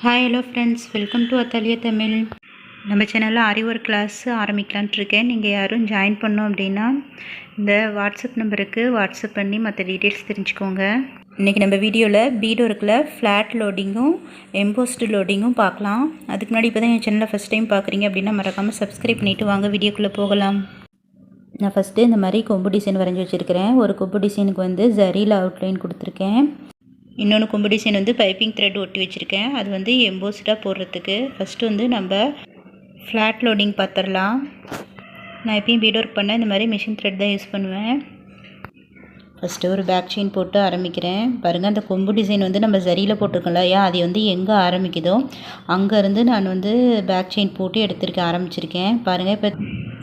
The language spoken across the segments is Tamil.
Hi hello friends, welcome to Athalia Tamil. நம்ம சேனலில் ஆரி ஒர்க் கிளாஸ் ஆரம்பிக்கலான்ட்டு இருக்கேன். நீங்கள் யாரும் ஜாயின் பண்ணோம் அப்படின்னா இந்த வாட்ஸ்அப் நம்பருக்கு வாட்ஸ்அப் பண்ணி மற்ற டீட்டெயில்ஸ் தெரிஞ்சுக்கோங்க. இன்றைக்கி நம்ம வீடியோவில் பீட் ஒர்க்கில் ஃப்ளாட் லோடிங்கும் எம்போஸ்டு லோடிங்கும் பார்க்கலாம். அதுக்கு முன்னாடி இப்போ தான் என் சேனலில் ஃபஸ்ட் டைம் பார்க்குறீங்க அப்படின்னா மறக்காமல் சப்ஸ்கிரைப் பண்ணிவிட்டு வாங்க வீடியோக்குள்ளே போகலாம். நான் ஃபஸ்ட்டு இந்த மாதிரி கொம்பு டிசைன் வரைஞ்சி வச்சுருக்கிறேன். ஒரு கொம்பு டிசைனுக்கு வந்து ஜரியில் அவுட்லைன் கொடுத்துருக்கேன். இன்னொன்று கொம்பு டிசைன் வந்து பைப்பிங் த்ரெட் ஒட்டி வச்சுருக்கேன். அது வந்து எம்போஸ்டாக போடுறதுக்கு. ஃபஸ்ட்டு வந்து நம்ம ஃப்ளாட் லோடிங் பார்த்துடலாம். நான் எப்பயும் பீட் ஒர்க் பண்ண இந்த மாதிரி மிஷின் த்ரெட் தான் யூஸ் பண்ணுவேன். ஃபஸ்ட்டு ஒரு பேக் செயின் போட்டு ஆரம்பிக்கிறேன். பாருங்கள், அந்த கொம்பு டிசைன் வந்து நம்ம ஜரியில் போட்டிருக்கோம்ல, அது வந்து எங்கே ஆரம்பிக்குதோ அங்கேருந்து நான் வந்து பேக் செயின் போட்டு எடுத்துருக்கேன், ஆரம்பிச்சிருக்கேன். பாருங்கள், இப்போ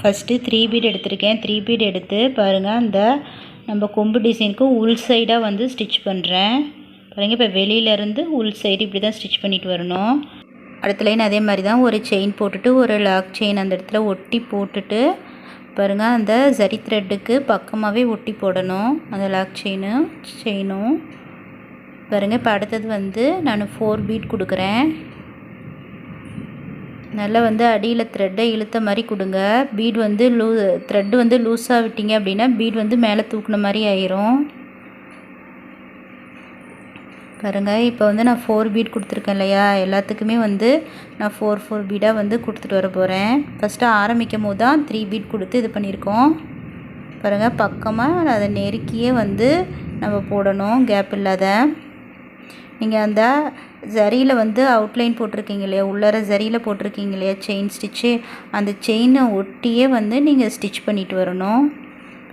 ஃபஸ்ட்டு 3 பீட் எடுத்திருக்கேன். 3 பீட் எடுத்து பாருங்கள், அந்த நம்ம கொம்பு டிசைனுக்கு உள் சைடாக வந்து ஸ்டிச் பண்ணுறேன். பாருங்கள், இப்போ வெளியிலேருந்து உள் சைடு இப்படி தான் ஸ்டிச் பண்ணிட்டு வரணும். அடுத்த லைன் அதே மாதிரி தான் ஒரு செயின் போட்டுட்டு ஒரு லாக் செயின் அந்த இடத்துல ஒட்டி போட்டுட்டு பாருங்கள், அந்த ஜரி த்ரெட்டுக்கு பக்கமாகவே ஒட்டி போடணும் அந்த லாக் செயினும். பாருங்கள், இப்போ அடுத்தது வந்து நான் 4 பீட் கொடுக்குறேன். நல்லா வந்து அடியில் த்ரெட்டை இழுத்த மாதிரி கொடுங்க. பீட் வந்து த்ரெட்டு வந்து லூஸாக விட்டீங்க அப்படின்னா பீட் வந்து மேலே தூக்குன மாதிரி ஆயிரும். பாருங்கள், இப்போ வந்து நான் 4 பீட் கொடுத்துருக்கேன் இல்லையா, எல்லாத்துக்குமே வந்து நான் 4 பீடாக வந்து கொடுத்துட்டு வர போகிறேன். ஃபஸ்ட்டு ஆரம்பிக்கும் போது தான் 3 பீட் கொடுத்து இது பண்ணியிருக்கோம். பாருங்கள், பக்கமாக அதை நெருக்கியே வந்து நம்ம போடணும், கேப் இல்லாத. நீங்கள் அந்த ஜரியில் வந்து அவுட்லைன் போட்டிருக்கீங்க இல்லையா, உள்ளார ஜரியில் போட்டிருக்கீங்க இல்லையா செயின் ஸ்டிச்சு, அந்த செயினை ஒட்டியே வந்து நீங்கள் ஸ்டிச் பண்ணிட்டு வரணும்.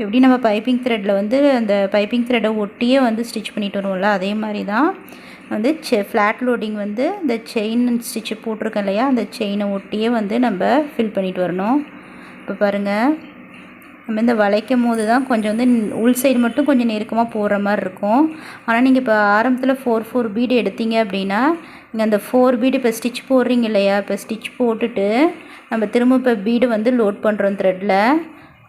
எப்படி நம்ம பைப்பிங் த்ரெட்டில் வந்து அந்த பைப்பிங் த்ரெட்டை ஒட்டியே வந்து ஸ்டிச் பண்ணிட்டு வருவோம்ல, அதே மாதிரி தான் வந்து ஃப்ளாட் லோடிங் வந்து இந்த செயின் ஸ்டிச்சு போட்டிருக்கோம் இல்லையா, அந்த செயினை ஒட்டியே வந்து நம்ம ஃபில் பண்ணிட்டு வரணும். இப்போ பாருங்கள், நம்ம இந்த வளைக்கும் போது தான் கொஞ்சம் வந்து உள் சைடு மட்டும் கொஞ்சம் நெருக்கமாக போடுற மாதிரி இருக்கும். ஆனால் நீங்கள் இப்போ ஆரம்பத்தில் 4 பீடு எடுத்தீங்க அப்படின்னா நீங்கள் அந்த 4 பீடு இப்போ ஸ்டிச் போடுறீங்க இல்லையா, இப்போ ஸ்டிச் போட்டுட்டு நம்ம திரும்ப இப்போ பீடு வந்து லோட் பண்ணுறோம். த்ரெட்டில்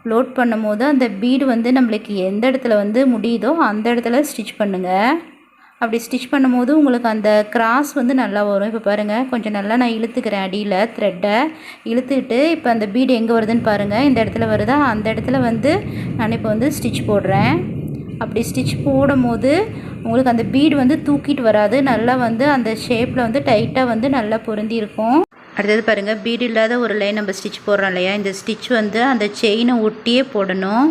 லோட் பண்ணும் போது அந்த பீடு வந்து நம்மளுக்கு எந்த இடத்துல வந்து முடியுதோ அந்த இடத்துல ஸ்டிச் பண்ணுங்கள். அப்படி ஸ்டிச் பண்ணும் போது உங்களுக்கு அந்த கிராஸ் வந்து நல்லா வரும். இப்போ பாருங்கள், கொஞ்சம் நல்லா நான் இழுத்துக்கிறேன் அடியில் த்ரெட்டை இழுத்துக்கிட்டு, இப்போ அந்த பீடு எங்கே வருதுன்னு பாருங்கள், இந்த இடத்துல வருதா, அந்த இடத்துல வந்து நான் இப்போ வந்து ஸ்டிச் போடுறேன். அப்படி ஸ்டிச் போடும் போது உங்களுக்கு அந்த பீடு வந்து தூக்கிட்டு வராது, நல்லா வந்து அந்த ஷேப்பில் வந்து டைட்டாக வந்து நல்லா பொருந்தி இருக்கும். அடுத்தது பாருங்கள், பீடு இல்லாத ஒரு லைன் நம்ம ஸ்டிச் போடுறோம் இல்லையா, இந்த ஸ்டிச் வந்து அந்த செயினை ஒட்டியே போடணும்.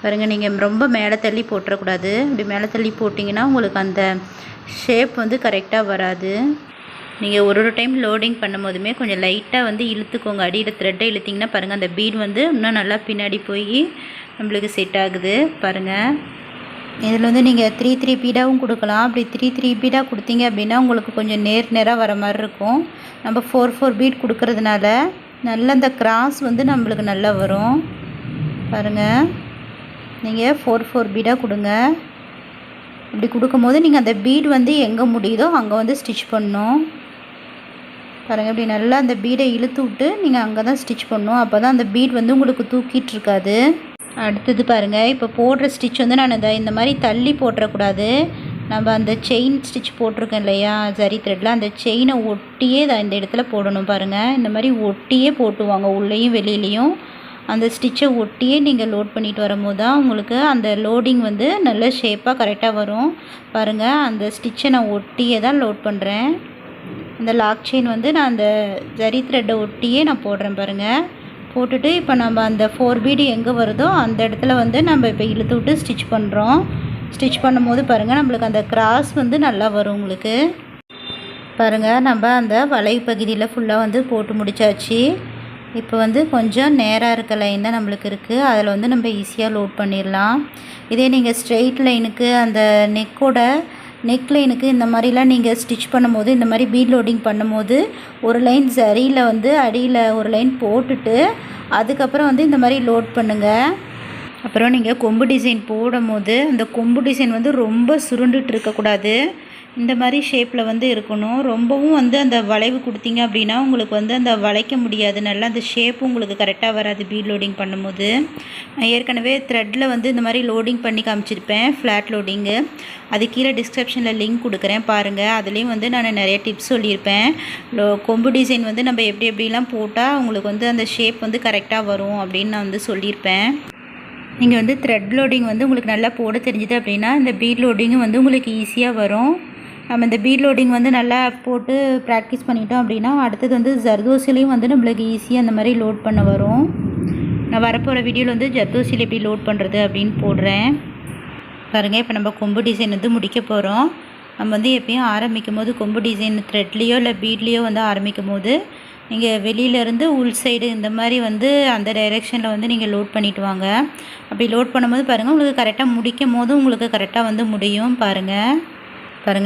பாருங்கள், நீங்கள் ரொம்ப மேலே தள்ளி போட்டுறக்கூடாது. இப்படி மேலே தள்ளி போட்டிங்கன்னா உங்களுக்கு அந்த ஷேப் வந்து கரெக்டாக வராது. நீங்கள் ஒரு டைம் லோடிங் பண்ணும் போதுமே கொஞ்சம் லைட்டாக வந்து இழுத்துக்கோங்க. அடியில் த்ரெட்டை இழுத்திங்கன்னா பாருங்கள், அந்த பீடு வந்து இன்னும் நல்லா பின்னாடி போய் நம்மளுக்கு செட் ஆகுது. பாருங்கள், இதில் வந்து நீங்கள் 3 பீடாகவும் கொடுக்கலாம். அப்படி 3 பீடாக கொடுத்தீங்க அப்படின்னா உங்களுக்கு கொஞ்சம் நேராக வர மாதிரி இருக்கும். நம்ம 4 பீட் கொடுக்கறதுனால நல்ல அந்த கிராஸ் வந்து நம்மளுக்கு நல்லா வரும். பாருங்கள், நீங்கள் 4 பீடாக கொடுங்க. இப்படி கொடுக்கும்போது நீங்கள் அந்த பீட் வந்து எங்கே முடியுதோ அங்கே வந்து ஸ்டிச் பண்ணணும். பாருங்கள், இப்படி நல்லா அந்த பீடை இழுத்து விட்டு நீங்கள் அங்கே தான் ஸ்டிச் பண்ணணும். அப்போ தான் அந்த பீட் வந்து உங்களுக்கு தூக்கிட்டு இருக்காது. அடுத்தது பாருங்கள், இப்போ போடுற ஸ்டிச் வந்து நான் இந்த மாதிரி தள்ளி போட்டுறக்கூடாது. நம்ம அந்த செயின் ஸ்டிச் போட்டிருக்கேன் இல்லையா ஜரி த்ரெட்டில், அந்த செயினை ஒட்டியே இந்த இடத்துல போடணும். பாருங்கள், இந்த மாதிரி ஒட்டியே போட்டுவாங்க, உள்ளேயும் வெளியிலையும் அந்த ஸ்டிச்சை ஒட்டியே நீங்கள் லோட் பண்ணிட்டு வரும்போது தான் உங்களுக்கு அந்த லோடிங் வந்து நல்ல ஷேப்பாக கரெக்டாக வரும். பாருங்கள், அந்த ஸ்டிச்சை நான் ஒட்டியே தான் லோட் பண்ணுறேன். அந்த லாக் செயின் வந்து நான் அந்த ஜரி த்ரெட்டை ஒட்டியே நான் போடுறேன். பாருங்கள், போட்டுட்டு இப்போ நம்ம அந்த 4 பீடு எங்கே வருதோ அந்த இடத்துல வந்து நம்ம இப்போ இழுத்து விட்டு ஸ்டிச் பண்ணுறோம். ஸ்டிச் பண்ணும்போது பாருங்கள், நம்மளுக்கு அந்த கிராஸ் வந்து நல்லா வரும் உங்களுக்கு. பாருங்கள், நம்ம அந்த வளைவு பகுதியில் ஃபுல்லாக வந்து போட்டு முடித்தாச்சு. இப்போ வந்து கொஞ்சம் நேராக இருக்க லைன் தான் நம்மளுக்கு இருக்குது, அதில் வந்து நம்ம ஈஸியாக லோட் பண்ணிடலாம். இதே நீங்கள் ஸ்ட்ரெயிட் லைனுக்கு அந்த நெக் லைனுக்கு இந்த மாதிரிலாம் நீங்கள் ஸ்டிச் பண்ணும்போது, இந்த மாதிரி பீட் லோடிங் பண்ணும்போது ஒரு லைன் சரியில் வந்து அடியில் ஒரு லைன் போட்டுட்டு அதுக்கப்புறம் வந்து இந்த மாதிரி லோட் பண்ணுங்கள். அப்புறம் நீங்கள் கொம்பு டிசைன் போடும் போது அந்த கொம்பு டிசைன் வந்து ரொம்ப சுருண்டுட்டு இருக்கக்கூடாது. இந்த மாதிரி ஷேப்பில் வந்து இருக்கணும். ரொம்பவும் வந்து அந்த வளைவு கொடுத்தீங்க அப்படின்னா உங்களுக்கு வந்து அந்த வளைக்க முடியாது, நல்லா அந்த ஷேப்பும் உங்களுக்கு கரெக்டாக வராது பீட் லோடிங் பண்ணும்போது. நான் ஏற்கனவே த்ரெட்டில் வந்து இந்த மாதிரி லோடிங் பண்ணி காமிச்சிருப்பேன், ஃப்ளாட் லோடிங்கு. அது கீழே டிஸ்கிரிப்ஷனில் லிங்க் கொடுக்குறேன் பாருங்கள். அதுலேயும் வந்து நான் நிறைய டிப்ஸ் சொல்லியிருப்பேன். கொம்பு டிசைன் வந்து நம்ம எப்படி எப்படிலாம் போட்டால் உங்களுக்கு வந்து அந்த ஷேப் வந்து கரெக்டாக வரும் அப்படின்னு நான் வந்து சொல்லியிருப்பேன். நீங்கள் வந்து த்ரெட் லோடிங் வந்து உங்களுக்கு நல்லா போட தெரிஞ்சுது அப்படின்னா இந்த பீட் லோடிங்கும் வந்து உங்களுக்கு ஈஸியாக வரும். நம்ம இந்த பீட் லோடிங் வந்து நல்லா போட்டு ப்ராக்டிஸ் பண்ணிட்டோம் அப்படின்னா அடுத்தது வந்து ஜர்தோசிலையும் வந்து நம்மளுக்கு ஈஸியாக அந்த மாதிரி லோட் பண்ண வரும். நான் வரப்போகிற வீடியோவில் வந்து ஜர்தோசியில் எப்படி லோட் பண்ணுறது அப்படின்னு போடுறேன் பாருங்கள். இப்போ நம்ம கொம்பு டிசைன் வந்து முடிக்க போகிறோம். நம்ம வந்து எப்பயும் ஆரம்பிக்கும் போது கொம்பு டிசைன் த்ரெட்லேயோ இல்லை பீட்லேயோ வந்து ஆரம்பிக்கும் போது நீங்கள் வெளியிலேருந்து உள் சைடு இந்த மாதிரி வந்து அந்த டைரெக்ஷனில் வந்து நீங்கள் லோட் பண்ணிவிட்டு வாங்க. அப்படி லோட் பண்ணும்போது பாருங்கள் உங்களுக்கு கரெக்டாக முடிக்கும் போது உங்களுக்கு கரெக்டாக வந்து முடியும் பாருங்கள்.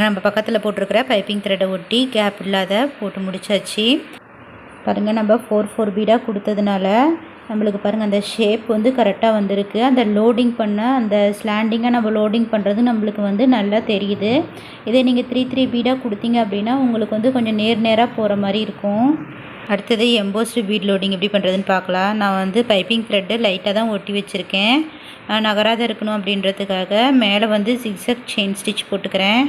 நம்ம பக்கத்தில் போட்டிருக்கிற பைப்பிங் த்ரெட்டை ஒட்டி கேப் இல்லாத போட்டு முடிச்சாச்சு பாருங்கள். நம்ம 4 பீடாக கொடுத்ததுனால நம்மளுக்கு பாருங்கள் அந்த ஷேப் வந்து கரெக்டாக வந்திருக்கு. அந்த லோடிங் பண்ண அந்த ஸ்லாண்டிங்காக நம்ம லோடிங் பண்ணுறது நம்மளுக்கு வந்து நல்லா தெரியுது. இதே நீங்கள் 3 பீடாக கொடுத்தீங்க அப்படின்னா உங்களுக்கு வந்து கொஞ்சம் நேராக போகிற மாதிரி இருக்கும். அடுத்தது எம்போஸ்டு பீட் லோடிங் எப்படி பண்ணுறதுன்னு பார்க்கலாம். நான் வந்து பைப்பிங் த்ரெட்டு லைட்டாக தான் ஒட்டி வச்சுருக்கேன், நகராத இருக்கணும் அப்படின்றதுக்காக. மேலே வந்து ஜிக்ஸாக் செயின் ஸ்டிச் போட்டுக்கிறேன்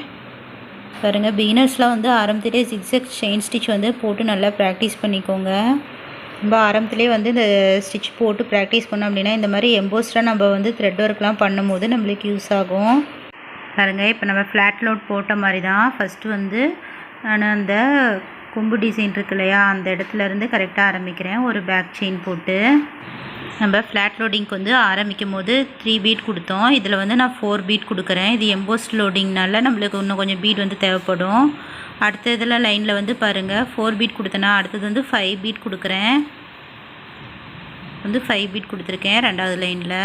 பாருங்கள். பிகினர்ஸ்லாம் வந்து ஆரம்பத்திலே ஜிக்ஸாக் செயின் ஸ்டிச் வந்து போட்டு நல்லா ப்ராக்டிஸ் பண்ணிக்கோங்க. நம்ம ஆரம்பத்திலே வந்து இந்த ஸ்டிச் போட்டு ப்ராக்டிஸ் பண்ணோம் அப்படின்னா இந்த மாதிரி எம்போஸ்டாக நம்ம வந்து த்ரெட் ஒர்க்லாம் பண்ணும்போது நம்மளுக்கு யூஸ் ஆகும் பாருங்கள். இப்போ நம்ம ஃப்ளாட் லோட் போட்ட மாதிரி தான் ஃபஸ்ட்டு வந்து நான் அந்த கொம்பு டிசைன் இருக்கு இல்லையா அந்த இடத்துலேருந்து கரெக்டாக ஆரம்பிக்கிறேன். ஒரு பேக் செயின் போட்டு நம்ம ஃப்ளாட் லோடிங்க்கு வந்து ஆரம்பிக்கும் போது 3 பீட் கொடுத்தோம். இதில் வந்து நான் 4 பீட் கொடுக்குறேன். இது எம்போஸ்ட் லோடிங்னால நம்மளுக்கு இன்னும் கொஞ்சம் பீட் வந்து தேவைப்படும். அடுத்த இதில் லைனில் வந்து பாருங்கள் 4 பீட் கொடுத்தேன்னா அடுத்தது வந்து 5 பீட் கொடுக்குறேன். வந்து 5 பீட் கொடுத்துருக்கேன் ரெண்டாவது லைனில்.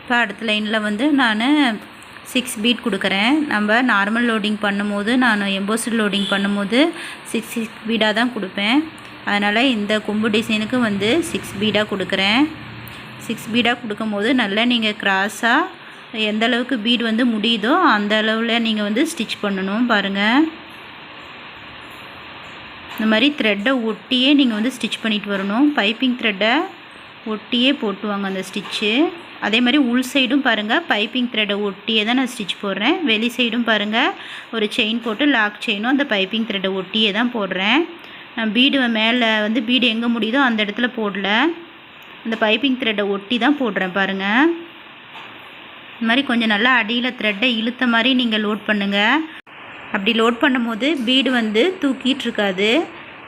இப்போ அடுத்த லைனில் வந்து நான் 6 பீட் கொடுக்குறேன். நம்ம நார்மல் லோடிங் பண்ணும்போது நான் எம்போஸ்ட் லோடிங் பண்ணும்போது 6 பீடாக தான் கொடுப்பேன். அதனால் இந்த கொம்பு டிசைனுக்கு வந்து 6 பீடாக கொடுக்குறேன். 6 பீடாக கொடுக்கும்போது நல்லா நீங்கள் கிராஸாக எந்த அளவுக்கு பீட் வந்து முடியுதோ அந்த அளவில் நீங்கள் வந்து ஸ்டிச் பண்ணணும் பாருங்கள். இந்த மாதிரி த்ரெட்டை ஒட்டியே நீங்கள் வந்து ஸ்டிச் பண்ணிட்டு வரணும். பைப்பிங் த்ரெட்டை ஒட்டியே போட்டுவாங்க அந்த ஸ்டிச்சு. அதே மாதிரி உள் சைடும் பாருங்கள் பைப்பிங் த்ரெட்டை ஒட்டியே தான் நான் ஸ்டிச் போடுறேன். வெளி சைடும் பாருங்கள் ஒரு செயின் போட்டு லாக் செயினும் அந்த பைப்பிங் த்ரெட்டை ஒட்டியே தான் போடுறேன். நான் பீடு மேலே வந்து பீடு எங்கே முடியுதோ அந்த இடத்துல போடல, அந்த பைப்பிங் த்ரெட்டை ஒட்டி தான் போடுறேன் பாருங்கள். இந்த மாதிரி கொஞ்சம் நல்லா அடியில் த்ரெட்டை இழுத்த மாதிரி நீங்கள் லோட் பண்ணுங்கள். அப்படி லோட் பண்ணும்போது பீடு வந்து தூக்கிட்டு இருக்காது,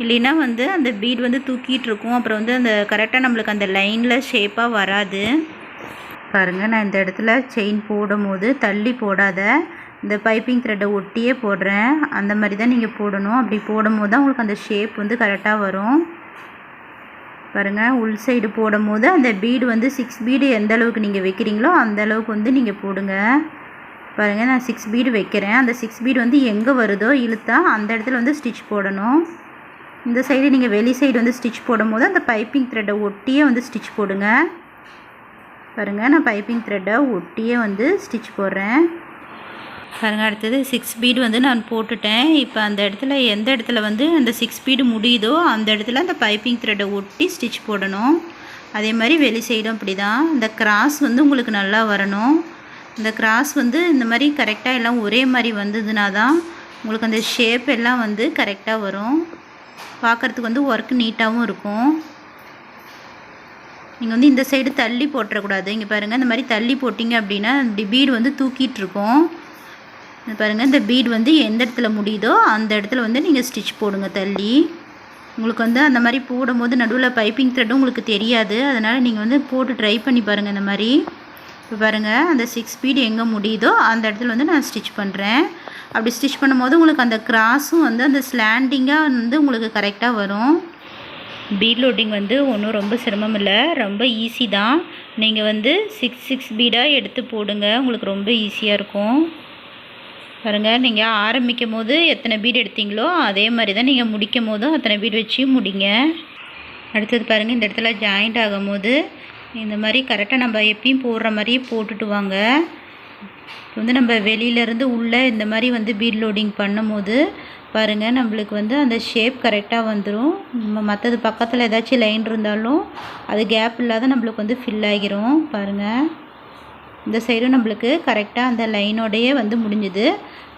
இல்லைன்னா வந்து அந்த பீடு வந்து தூக்கிட்டு இருக்கும். அப்புறம் வந்து அந்த கரெக்டாக நம்மளுக்கு அந்த லைனில் ஷேப்பாக வராது பாருங்கள். நான் இந்த இடத்துல செயின் போடும் போது தள்ளி போடாத இந்த பைப்பிங் த்ரெட்டை ஒட்டியே போடுறேன். அந்த மாதிரி தான் நீங்கள் போடணும். அப்படி போடும்போது தான் உங்களுக்கு அந்த ஷேப் வந்து கரெக்டாக வரும் பாருங்கள். உள் சைடு போடும்போது அந்த பீடு வந்து 6 பீடு எந்த அளவுக்கு நீங்கள் வைக்கிறீங்களோ அந்த அளவுக்கு வந்து நீங்கள் போடுங்க பாருங்கள். நான் 6 பீடு வைக்கிறேன். அந்த 6 பீடு வந்து எங்கே வருதோ இழுத்தா அந்த இடத்துல வந்து ஸ்டிச் போடணும். இந்த சைடு நீங்கள் வெளி சைடு வந்து ஸ்டிச் போடும்போது அந்த பைப்பிங் த்ரெட்டை ஒட்டியே வந்து ஸ்டிச் போடுங்க பாருங்கள். நான் பைப்பிங் த்ரெட்டை ஒட்டியே வந்து ஸ்டிச் போடுறேன் பாருங்கள். அடுத்தது 6 பீடு வந்து நான் போட்டுட்டேன். இப்போ அந்த இடத்துல எந்த இடத்துல வந்து அந்த 6 பீடு முடியுதோ அந்த இடத்துல அந்த பைப்பிங் த்ரெட்டை ஒட்டி ஸ்டிச் போடணும். அதே மாதிரி வெளி சைடும் அப்படி தான். இந்த கிராஸ் வந்து உங்களுக்கு நல்லா வரணும். இந்த கிராஸ் வந்து இந்த மாதிரி கரெக்டாக எல்லாம் ஒரே மாதிரி வந்ததுனா தான் உங்களுக்கு அந்த ஷேப் எல்லாம் வந்து கரெக்டாக வரும். பார்க்குறதுக்கு வந்து ஒர்க் நீட்டாகவும் இருக்கும். நீங்கள் வந்து இந்த சைடு தள்ளி போட்டுறக்கூடாது. இங்கே பாருங்கள் இந்த மாதிரி தள்ளி போட்டிங்க அப்படின்னா பீடு வந்து தூக்கிட்டு இருக்கும். பாருங்கள் இந்த பீட் வந்து எந்த இடத்துல முடியுதோ அந்த இடத்துல வந்து நீங்கள் ஸ்டிச் போடுங்க தள்ளி. உங்களுக்கு வந்து அந்த மாதிரி போடும்போது நடுவில் பைப்பிங் த்ரெட்டும் உங்களுக்கு தெரியாது. அதனால் நீங்கள் வந்து போட்டு ட்ரை பண்ணி பாருங்கள் இந்த மாதிரி. இப்போ பாருங்கள் அந்த 6 பீடு எங்கே முடியுதோ அந்த இடத்துல வந்து நான் ஸ்டிச் பண்ணுறேன். அப்படி ஸ்டிச் பண்ணும்போது உங்களுக்கு அந்த கிராஸும் வந்து அந்த ஸ்லாண்டிங்காக வந்து உங்களுக்கு கரெக்டாக வரும். பீட் லோடிங் வந்து ஒன்றும் ரொம்ப சிரமம் இல்லை, ரொம்ப ஈஸி தான். நீங்கள் வந்து 6 பீடாக எடுத்து போடுங்க, உங்களுக்கு ரொம்ப ஈஸியாக இருக்கும். பாருங்கள், நீங்கள் ஆரம்பிக்கும் போது எத்தனை பீடு எடுத்தீங்களோ அதே மாதிரி தான் நீங்கள் முடிக்கும் போதும் அத்தனை பீடு வச்சு முடிங்க. அடுத்தது பாருங்கள், இந்த இடத்துல ஜாயிண்ட் ஆகும் போது இந்த மாதிரி கரெக்டாக நம்ம எப்பயும் போடுற மாதிரியே போட்டுட்டு வாங்க. வந்து நம்ம வெளியிலேருந்து உள்ளே இந்த மாதிரி வந்து பீட் லோடிங் பண்ணும்போது பாருங்கள் நம்மளுக்கு வந்து அந்த ஷேப் கரெக்டாக வந்துடும். மற்றது பக்கத்தில் ஏதாச்சும் லைன் இருந்தாலும் அது கேப் இல்லாத நம்மளுக்கு வந்து ஃபில் ஆகிரும். பாருங்கள் இந்த சைடும் நம்மளுக்கு கரெக்டாக அந்த லைனோடையே வந்து முடிஞ்சுது.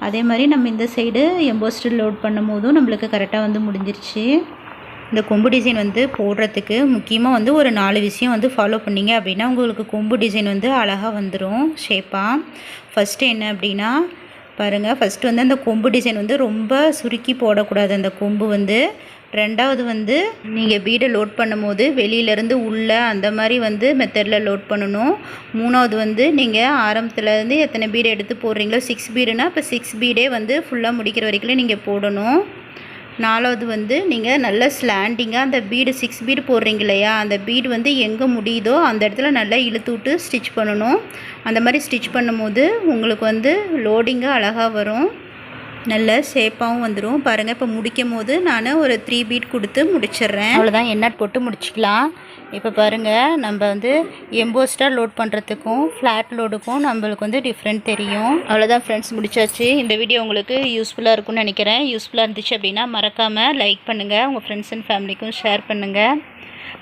அதே மாதிரி நம்ம இந்த சைடு எம்போஸ்டர் லோட் பண்ணும் போதும் நம்மளுக்கு கரெக்டாக வந்து முடிஞ்சிருச்சு. இந்த கொம்பு டிசைன் வந்து போடுறதுக்கு முக்கியமாக வந்து ஒரு 4 விஷயம் வந்து ஃபாலோ பண்ணிங்க அப்படின்னா உங்களுக்கு கொம்பு டிசைன் வந்து அழகாக வந்துடும் ஷேப்பாக. ஃபஸ்ட்டு என்ன அப்படின்னா பாருங்கள், ஃபஸ்ட்டு வந்து அந்த கொம்பு டிசைன் வந்து ரொம்ப சுருக்கி போடக்கூடாது அந்த கொம்பு வந்து. ரெண்டாவது வந்து நீங்கள் பீடை லோட் பண்ணும்போது வெளியிலேருந்து உள்ளே அந்த மாதிரி வந்து மெத்தடில் லோட் பண்ணணும். மூணாவது வந்து நீங்கள் ஆரம்பத்துலேருந்து எத்தனை பீடு எடுத்து போடுறீங்களோ 6 பீடுனா இப்போ 6 பீடே வந்து ஃபுல்லாக முடிக்கிற வரைக்கும் நீங்கள் போடணும். நாலாவது வந்து நீங்கள் நல்லா ஸ்லாண்டிங்காக அந்த பீடு 6 பீடு போடுறீங்க இல்லையா, அந்த பீடு வந்து எங்கே முடியுதோ அந்த இடத்துல நல்லா இழுத்து விட்டு ஸ்டிச் பண்ணணும். அந்த மாதிரி ஸ்டிச் பண்ணும்போது உங்களுக்கு வந்து லோடிங்காக அழகாக வரும், நல்ல ஷேப்பாகவும் வந்துடும். பாருங்கள் இப்போ முடிக்கும் போது நான் ஒரு 3 பீட் கொடுத்து முடிச்சிடுறேன். அவ்வளோதான், எண்ணெய் போட்டு முடிச்சிக்கலாம். இப்போ பாருங்கள் நம்ம வந்து எம்போஸ்டாக லோட் பண்ணுறதுக்கும் ஃப்ளாட் லோடுக்கும் நம்மளுக்கு வந்து டிஃப்ரெண்ட் தெரியும். அவ்வளோதான் ஃப்ரெண்ட்ஸ், முடிச்சாச்சு. இந்த வீடியோ உங்களுக்கு யூஸ்ஃபுல்லாக இருக்கும்னு நினைக்கிறேன். யூஸ்ஃபுல்லாக இருந்துச்சு அப்படின்னா மறக்காமல் லைக் பண்ணுங்கள், உங்கள் ஃப்ரெண்ட்ஸ் அண்ட் ஃபேமிலிக்கும் ஷேர் பண்ணுங்கள்,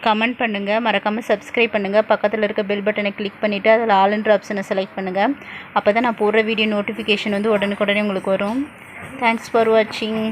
கமெண்ட் பண்ணுங்கள், மறக்காமல் சப்ஸ்கிரைப் பண்ணுங்கள். பக்கத்தில் இருக்க பெல் பட்டனை கிளிக் பண்ணிவிட்டு அதில் ஆல்ன்ற ஆப்ஷனை செலக்ட் பண்ணுங்கள். அப்போ தான் நான் போடுற வீடியோ நோட்டிஃபிகேஷன் வந்து உடனுக்குடனே உங்களுக்கு வரும். தேங்க்ஸ் ஃபார் வாட்சிங்.